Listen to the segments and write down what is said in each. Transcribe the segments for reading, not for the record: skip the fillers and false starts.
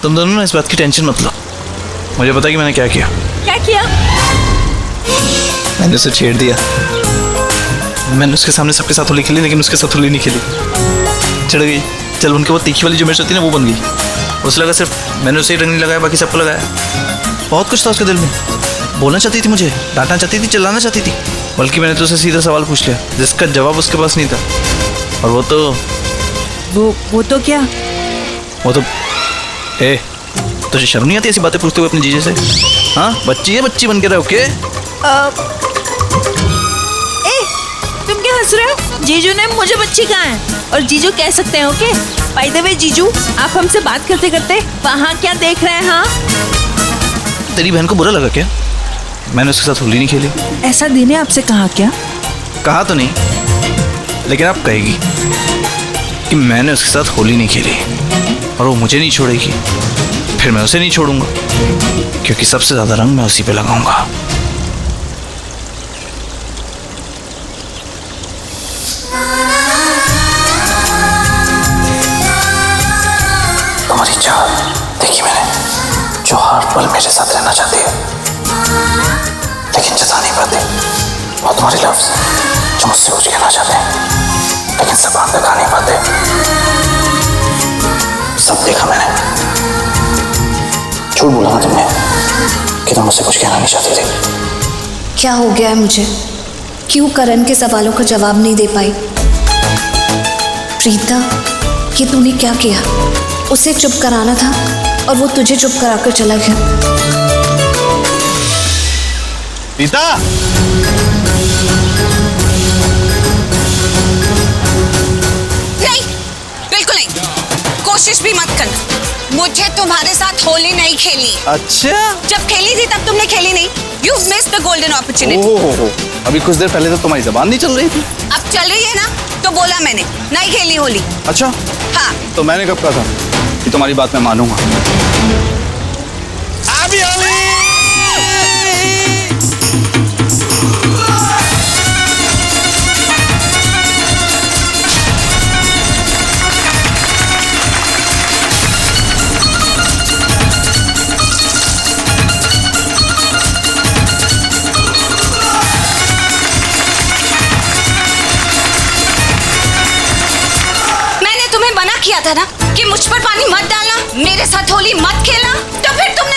तुम दोनों ना इस बात की टेंशन मत लो। मुझे पता है कि मैंने क्या किया। क्या किया? मैंने उसे छेड़ दिया। मैंने उसके सामने सबके साथ होली खेली, लेकिन उसके साथ होली नहीं खेली। चिढ़ गई। चल उनके वो तीखी वाली जो मिर्च होती है ना, वो बन गई। उसे लगा सिर्फ मैंने उसे ही रंग नहीं लगाया, बाकी सबको लगाया। बहुत कुछ था उसके दिल में। बोलना चाहती थी मुझे, डांटना चाहती थी, चिल्लाना चाहती थी। बल्कि मैंने तो उसे सीधा सवाल पूछ लिया जिसका जवाब उसके पास नहीं था। और वो तो क्या? वो तो तुझे शर्म नहीं आती ऐसी बातें पूछते हुए अपने जीजे से? हाँ, बच्ची है, बच्ची बन के रहो। ओके तुम क्या हंस रहे हो? जीजू ने मुझे बच्ची कहा है और जीजू कह सकते हैं। ओके बाय द वे जीजू, आप हमसे बात करते करते वहाँ क्या देख रहे हैं? हाँ, तेरी बहन को बुरा लगा क्या मैंने उसके साथ होली नहीं खेली? ऐसा दिन है आपसे कहा क्या? कहा तो नहीं, लेकिन आप कहेगी कि मैंने उसके साथ होली नहीं खेली और वो मुझे नहीं छोड़ेगी, फिर मैं उसे नहीं छोड़ूंगा, क्योंकि सबसे ज्यादा रंग मैं उसी पे लगाऊंगा। तुम्हारी चाहत देखी मैंने, जो हर पल मेरे साथ रहना चाहती है लेकिन जता नहीं पाती। और तुम्हारे लफ्ज़ जो मुझसे कुछ कहना चाहते हैं लेकिन ज़बान दिखा नहीं पाते। सब देखा मैंने। झूठ बोला ना तुमने कि तुम मुझसे कुछ कहना नहीं चाहती थी। क्या हो गया है मुझे? क्यों करण के सवालों का जवाब नहीं दे पाई? प्रीता, ये तूने क्या किया? उसे चुप कराना था और वो तुझे चुप कराकर चला गया। प्रीता, नहीं, बिल्कुल नहीं। कोशिश भी मत करना। मुझे तुम्हारे साथ होली नहीं खेली। अच्छा, जब खेली थी तब तुमने खेली नहीं। You've missed the golden opportunity। ओह, अभी कुछ देर पहले तो तुम्हारी ज़बान नहीं चल रही थी। अब चल रही है ना, तो बोला मैंने नहीं खेली होली। अच्छा, हाँ, तो मैंने कब कहा था कि तुम्हारी बात मैं मानूंगा? अभी होली। किया था ना कि मुझ पर पानी मत डालना, मेरे साथ होली मत खेलना, तो फिर तुमने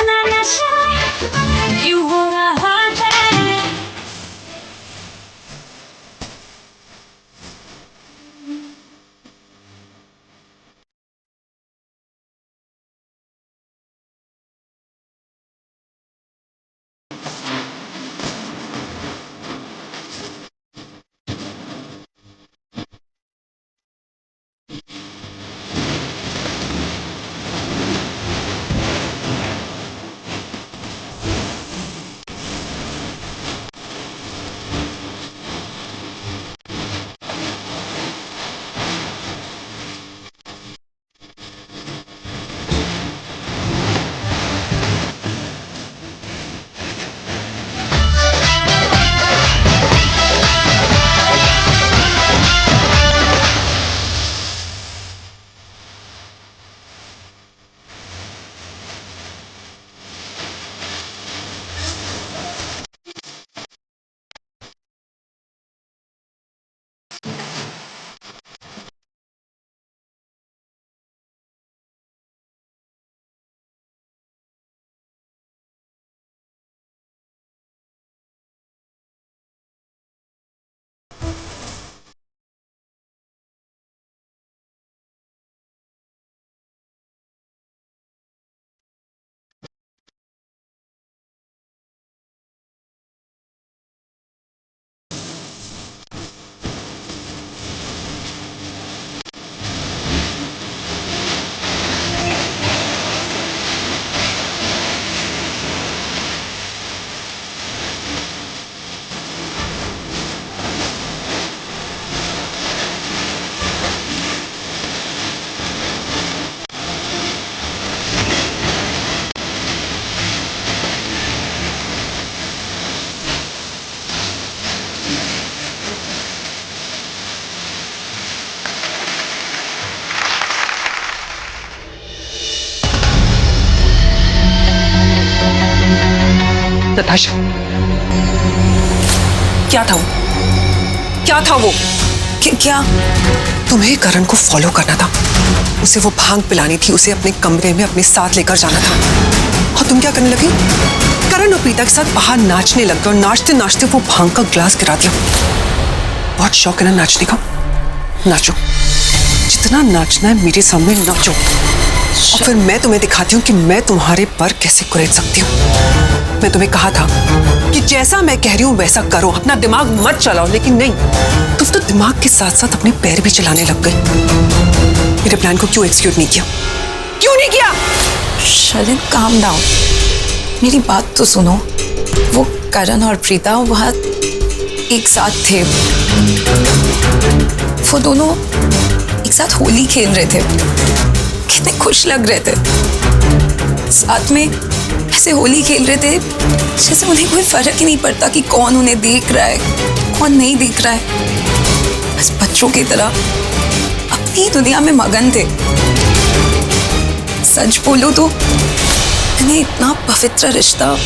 अपना नशा क्यों हो रहा है। नताशा, क्या था वो? क्या था वो? क्या? तुम्हें करण को फॉलो करना था, उसे वो भांग पिलानी थी, उसे अपने कमरे में अपने साथ लेकर जाना था। और तुम क्या करने लगी? करण और प्रीता के साथ बाहर नाचने लग गए और नाचते नाचते वो भांग का ग्लास गिरा दिया। बहुत शौक है ना नाचने का? नाचो, जितना नाचना है मेरे सामने नाचो, और फिर मैं तुम्हें दिखाती हूँ कि मैं तुम्हारे पर कैसे कुरेद सकती हूँ। मैं तुम्हें कहा था कि जैसा मैं कह रही हूँ वैसा करो, अपना दिमाग मत चलाओ, लेकिन नहीं, तुम तो दिमाग के साथ साथ अपने पैर भी चलाने लग गई। मेरे प्लान को क्यों एक्सिक्यूट नहीं किया? क्यों नहीं किया? शलिन काम डाउन, मेरी बात तो सुनो। वो करण और प्रीता वहाँ एक साथ थे, वो दोनों एक साथ होली खेल रहे थे, कितने खुश लग रहे थे, साथ में ऐसे होली खेल रहे थे जैसे उन्हें कोई फर्क ही नहीं पड़ता कि कौन उन्हें देख रहा है कौन नहीं देख रहा है। बस बच्चों की तरह अपनी दुनिया में मगन थे। सच बोलो तो मैंने इतना पवित्र रिश्ता,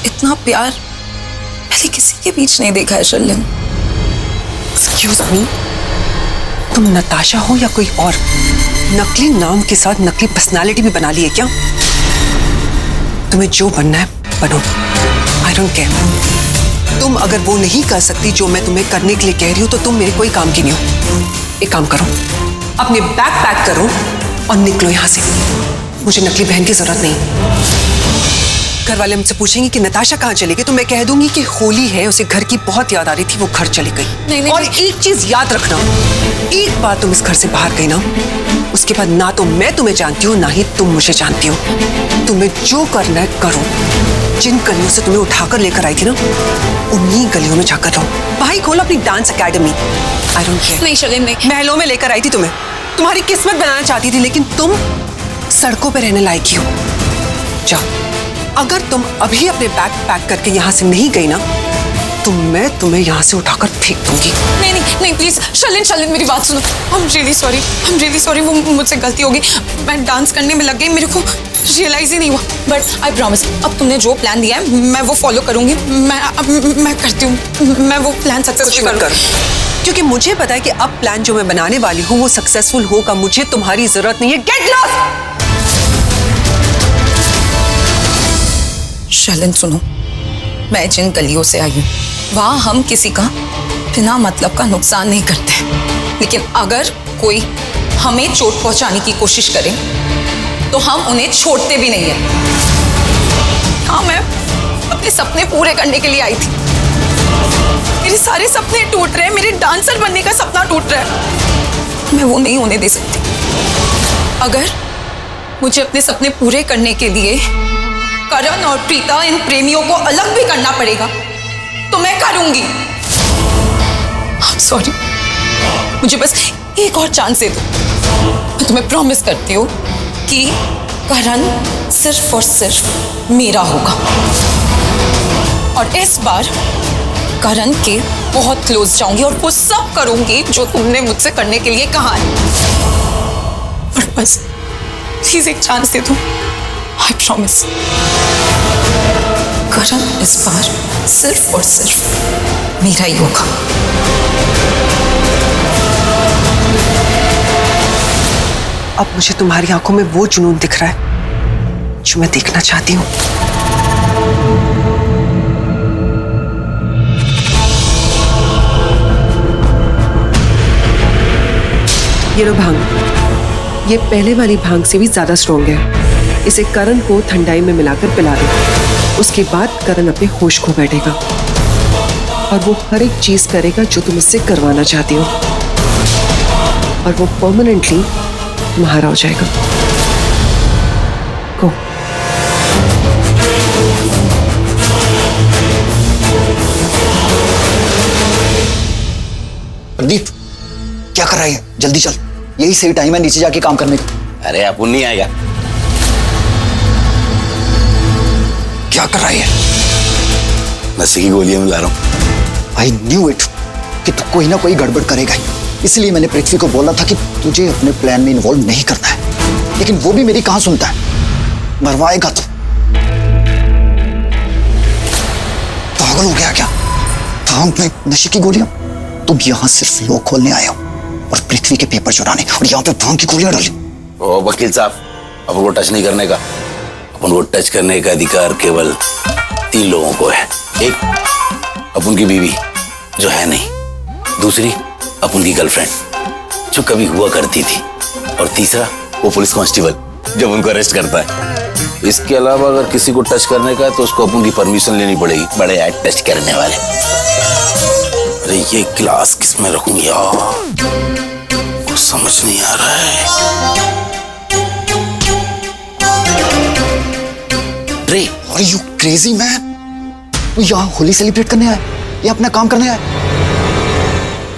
इतना प्यार पहले किसी के बीच नहीं देखा है शर्लिन। एक्सक्यूज मी, तुम नताशा हो या कोई और? नकली नाम के साथ नकली पर्सनालिटी भी बना ली है क्या? तुम्हें जो बनना है बनो, आई डोंट केयर। तुम अगर वो नहीं कर सकती जो मैं तुम्हें करने के लिए कह रही हूँ तो तुम मेरे कोई काम की नहीं हो। एक काम करो, अपने बैग पैक करो और निकलो यहाँ से। मुझे नकली बहन की जरूरत नहीं। घर वाले मुझसे पूछेंगे कि नताशा कहाँ चली गई तो मैं कह दूंगी कि होली है, उसे घर की बहुत याद आ रही थी, वो घर चली गई। नहीं, और एक चीज याद रखना, एक बार तुम इस घर से बाहर गई ना, उसके बाद ना तो मैं तुम्हें जानती हूँ ना ही तुम मुझे जानती हो। तुम्हें जो करना है करो। जिन गलियों से तुम्हें उठाकर लेकर आई थी ना, उन्हीं गलियों में जाकर रहो। भाई खोलो अपनी dance academy. I don't care. नहीं शर्लिन, नहीं। महलों में लेकर आई थी तुम्हें, तुम्हारी किस्मत बनाना चाहती थी, लेकिन तुम सड़कों पर रहने लायक ही हो। जाओ, अगर तुम अभी अपने बैग पैक करके यहाँ से नहीं गई ना तो मैं तुम्हें यहाँ से उठाकर फेंक दूंगी। नहीं नहीं नहीं, प्लीज शर्लिन मेरी बात सुनो। I'm really sorry, वो मुझसे गलती होगी। मैं डांस करने में लग गई, मेरे को रियलाइज ही नहीं हुआ। बट आई प्रॉमिस, अब तुमने जो प्लान दिया है मैं वो फॉलो करूंगी। मैं करती हूँ, मैं वो प्लान सक्सेसफुल करूँगी। क्योंकि मुझे पता है कि अब प्लान जो मैं बनाने वाली हूँ वो सक्सेसफुल होगा। मुझे तुम्हारी जरूरत नहीं है। Get lost. शैलन सुनो, मैं जिन गलियों से आई हूँ वहां हम किसी का बिना मतलब का नुकसान नहीं करते, लेकिन अगर कोई हमें चोट पहुंचाने की कोशिश करे तो हम उन्हें छोड़ते भी नहीं है। हाँ, मैं अपने सपने पूरे करने के लिए आई थी। मेरे सारे सपने टूट रहे हैं, मेरे डांसर बनने का सपना टूट रहा है। मैं वो नहीं होने दे सकती। अगर मुझे अपने सपने पूरे करने के लिए करण और प्रीता इन प्रेमियों को अलग भी करना पड़ेगा तो मैं करूंगी। सॉरी, मुझे बस एक और चांस दे दो। मैं तुम्हें प्रॉमिस करती हूँ कि करण सिर्फ और सिर्फ मेरा होगा, और इस बार करण के बहुत क्लोज जाऊंगी और वो सब करूंगी जो तुमने मुझसे करने के लिए कहा है। और बस प्लीज एक चांस दे दो। आई प्रॉमिस, करण इस बार सिर्फ और सिर्फ मेरा ही होगा। अब मुझे तुम्हारी आंखों में वो जुनून दिख रहा है जो मैं देखना चाहती हूँ। ये लो भांग। ये पहले वाली भांग से भी ज्यादा स्ट्रॉन्ग है। इसे करण को ठंडाई में मिलाकर पिला दो। उसके बाद करण अपने होश खो बैठेगा और वो हर एक चीज करेगा जो तुम उससे करवाना चाहती हो, और वो परमानेंटली तुम्हारा हो जाएगा। गो। प्रदीप, क्या कर रहा है? जल्दी चल, यही सही टाइम है नीचे जाके काम करने का। अरे अपुन नहीं आएगा। क्या कर रहा है? नशे की गोलियां मिला रहा हूं। आई न्यू इट कि तू कोई ना कोई गड़बड़ करेगा ही। इसलिए मैंने पृथ्वी को बोला था कि तुझे अपने प्लान में इन्वॉल्व नहीं करना है, लेकिन वो भी मेरी कहां सुनता है। मरवाएगा तू। पागल हो गया क्या? भांग में नशे की गोलियां? तुम यहां सिर्फ लॉ खोलने आए हो और पृथ्वी के पेपर चुराने, और यहाँ पे भांग की गोलियां डाली। ओ वकील साहब, अपन को टच नहीं करने का। अपन को टच करने का अधिकार केवल 3 लोगों को है। एक, अपन की बीवी जो है नहीं। दूसरी, अपन की गर्लफ्रेंड जो कभी हुआ करती थी। और तीसरा, वो पुलिस कांस्टेबल जब उनको अरेस्ट करता है। इसके अलावा अगर किसी को टच करने का है तो उसको अपन की परमिशन लेनी पड़ेगी। बड़े ऐड टच करने वाले। अरे ये गिलास किसमें रखूं यार, कुछ समझ नहीं आ रहा है। रे, आर यू क्रेजी मैन? तू यहाँ होली सेलिब्रेट करने आया या अपना काम करने आया?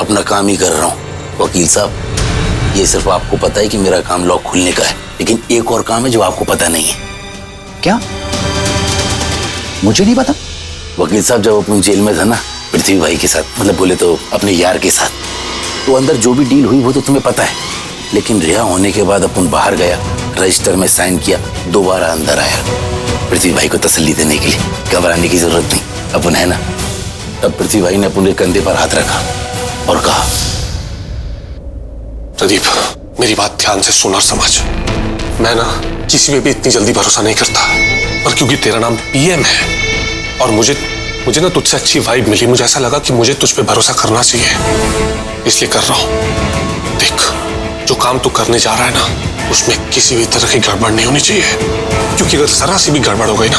अपना काम ही कर रहा हूँ वकील साहब। ये सिर्फ आपको पता है कि मेरा काम लॉक खुलने का है, लेकिन एक और काम है जो आपको पता नहीं है। क्या? मुझे नहीं पता। वकील साहब, जब अपन जेल में था ना पृथ्वी भाई के साथ, मतलब बोले तो अपने यार के साथ, तो अंदर जो भी डील हुई वो तो तुम्हें पता है। लेकिन रिहा होने के बाद अपन बाहर गया, रजिस्टर में साइन किया, दोबारा अंदर आया पृथ्वी भाई को तसल्ली देने के लिए। घबराने की जरूरत नहीं, अपन है ना। तब पृथ्वी भाई ने अपन के कंधे पर हाथ रखा और कहा, प्रदीप, मेरी बात ध्यान से सुन और समझ। मैं ना किसी पे भी इतनी जल्दी भरोसा नहीं करता, और क्योंकि तेरा नाम पीएम है और मुझे ना तुझसे अच्छी वाइब मिली, मुझे ऐसा लगा कि मुझे तुझ पे भरोसा करना चाहिए, इसलिए कर रहा हूं। देख, जो काम तू करने जा रहा है ना, उसमें किसी भी तरह की गड़बड़ नहीं होनी चाहिए, क्योंकि अगर जरा सी भी गड़बड़ हो गई ना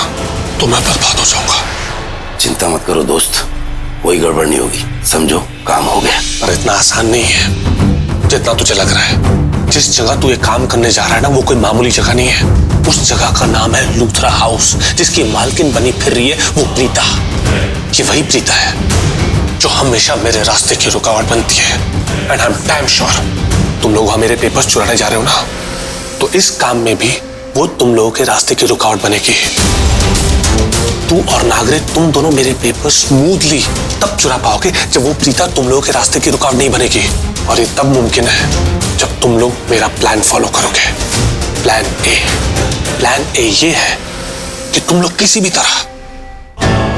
तो मैं बर्बाद हो जाऊंगा। चिंता मत करो दोस्त, कोई गड़बड़ नहीं होगी, समझो काम हो गया। पर इतना आसान नहीं है जितना तुझे लग रहा है। जिस जगह तू ये काम करने जा रहा है ना, वो कोई मामूली जगह नहीं है। उस जगह का नाम है लूथरा हाउस, जिसकी मालकिन बनी फिर रही है वो प्रीता। ये वही प्रीता है जो हमेशा मेरे रास्ते की रुकावट बनती है। And I am damn sure तुम लोग वहां मेरे पेपर्स चुराने जा रहे हो ना, तो इस काम में भी वो तुम लोगों के रास्ते की रुकावट बनेगी। तू और नागरिक, तुम दोनों मेरे पेपर स्मूथली तब चुरा पाओगे जब वो प्रीता तुम लोगों के रास्ते की रुकावट नहीं बनेगी। और ये तब मुमकिन है जब तुम लोग मेरा प्लान फॉलो करोगे। प्लान ए ये है कि तुम लोग किसी भी तरह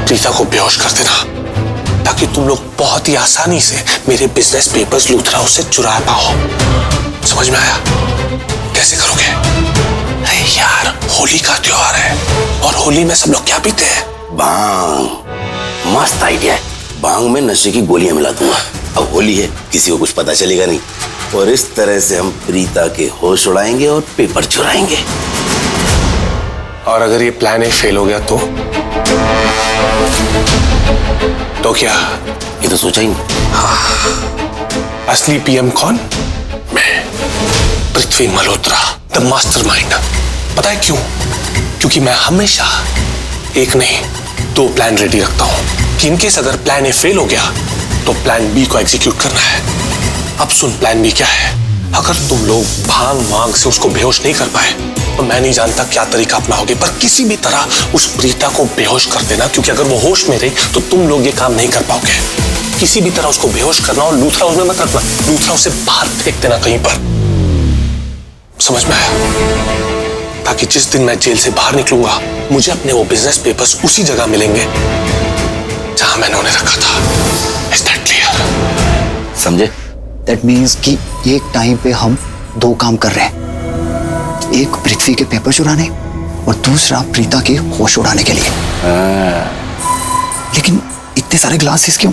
प्रीता को बेहोश कर देना, ताकि तुम लोग बहुत ही आसानी से मेरे बिजनेस पेपर्स लूथरा उससे चुरा पाओ। समझ में आया? कैसे करोगे? अरे यार, होली का त्योहार है और होली में सब लोग क्या पीते हैं? भांग। मस्त आइडिया है। भांग में नशे की गोलियां मिला दूंगा। अब होली है, किसी को कुछ पता चलेगा नहीं, और इस तरह से हम प्रीता के होश उड़ाएंगे और पेपर चुराएंगे। और अगर ये प्लान ए फेल हो गया तो क्या? ये तो सोचा ही नहीं। असली पीएम कौन? मैं, पृथ्वी मल्होत्रा, द मास्टरमाइंड। पता है क्यों? क्योंकि मैं हमेशा एक नहीं 2 प्लान रेडी रखता हूं कि इनकेस अगर प्लान ए फेल हो गया तो प्लान बी को एग्जीक्यूट करना है। अब सुन, प्लान बी क्या है? अगर तुम लोग भांग वांग से उसको बेहोश नहीं कर पाए तो मैं नहीं जानता क्या तरीका अपनाओगे, पर किसी भी तरह उस प्रीता को बेहोश कर देना, क्योंकि अगर वो होश में रही तो तुम लोग ये काम नहीं कर पाओगे। किसी भी तरह उसको बेहोश करना और लूथरा उसमें मत रखना, लूथरा उसे बाहर फेंक देना कहीं पर। समझ में आया? ताकि जिस दिन मैं जेल से बाहर निकलूंगा मुझे अपने वो बिजनेस पेपर्स उसी जगह मिलेंगे जहां मैंने उन्हें रखा था। Is that clear? समझे? दैट मीन्स कि एक टाइम पे हम 2 काम कर रहे हैं, एक पृथ्वी के पेपर चुराने और दूसरा प्रीता के होश उड़ाने के लिए। लेकिन इतने सारे ग्लासेस क्यों?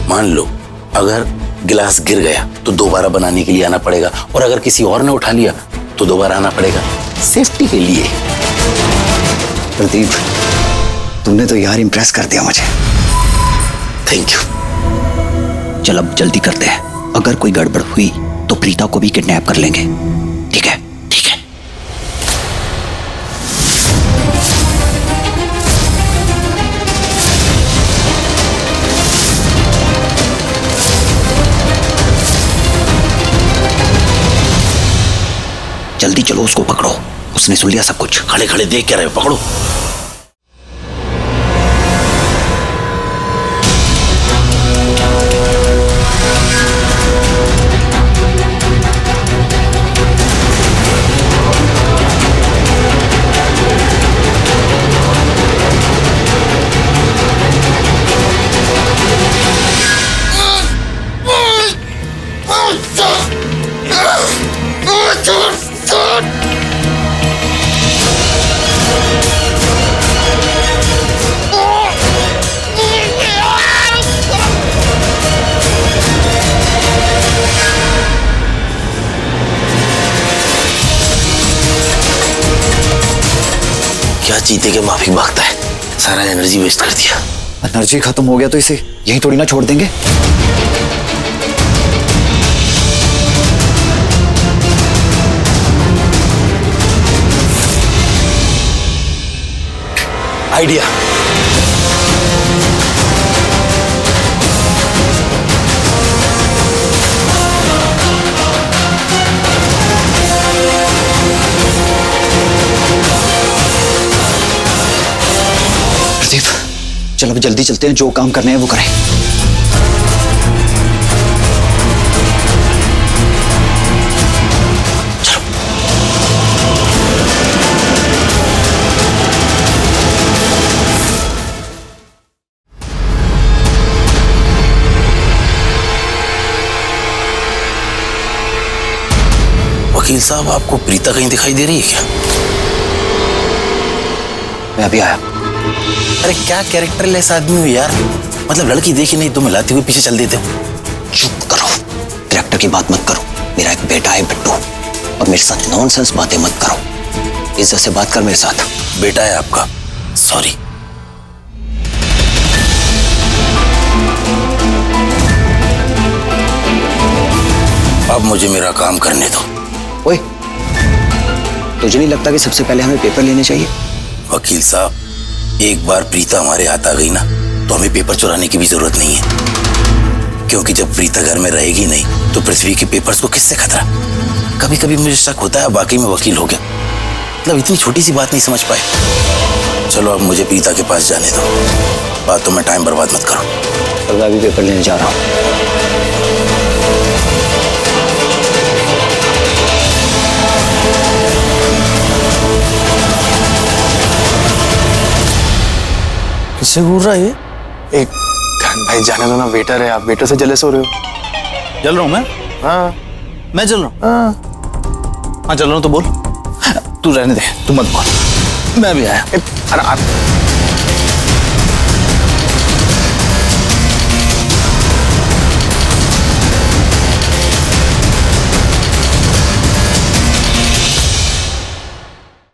मान लो अगर गिलास गिर गया तो दोबारा बनाने के लिए आना पड़ेगा, और अगर किसी और ने उठा लिया तो दोबारा आना पड़ेगा, सेफ्टी के लिए। प्रदीप, तुमने तो यार इम्प्रेस कर दिया मुझे। Thank you. चल अब जल्दी करते हैं, अगर कोई गड़बड़ हुई तो प्रीता को भी किडनैप कर लेंगे। ठीक है? ठीक है। जल्दी चलो, उसको पकड़ो, उसने सुन लिया सब कुछ। खड़े खड़े देख क्या रहे हो? पकड़ो। क्या चीते के माफिक भागता है, सारा एनर्जी वेस्ट कर दिया। एनर्जी खत्म हो गया तो इसे यहीं थोड़ी ना छोड़ देंगे। आइडिया। प्रदीप, चल अब जल्दी चलते हैं, जो काम करने हैं वो करें। वकील साहब, आपको प्रीता कहीं दिखाई दे रही है क्या? मैं अभी आया। अरे क्या कैरेक्टरलेस आदमी हो यार, मतलब लड़की देखी नहीं तो मिलाते हुए पीछे चल देते हो। चुप करो, कैरेक्टर की बात मत करो। मेरा एक बेटा है बिट्टू, और मेरे साथ नॉनसेंस बातें मत करो। इज्जत से बात कर मेरे साथ। बेटा है आपका? सॉरी। अब मुझे मेरा काम करने दो। ओए, तुझे नहीं लगता कि सबसे पहले हमें पेपर लेने चाहिए? वकील साहब, एक बार प्रीता हमारे हाथ आ गई ना तो हमें पेपर चुराने की भी जरूरत नहीं है, क्योंकि जब प्रीता घर में रहेगी नहीं तो पृथ्वी के पेपर्स को किससे खतरा। कभी कभी मुझे शक होता है वाकई में वकील हो गया, मतलब इतनी छोटी सी बात नहीं समझ पाए। चलो अब मुझे प्रीता के पास जाने दो, बातों में टाइम बर्बाद मत करो। और मैं भी पेपर लेने जा रहा हूँ। किससे घूर रहा है ये? एक भाई जाने दो ना, वेटर है, आप वेटर से जलेस हो रहे हो। जल रहा हूँ मैं? हाँ मैं जल रहा हूँ? हाँ चल रहा हूँ तो बोल। तू रहने दे, तू मत बोल। मैं भी आया। अरे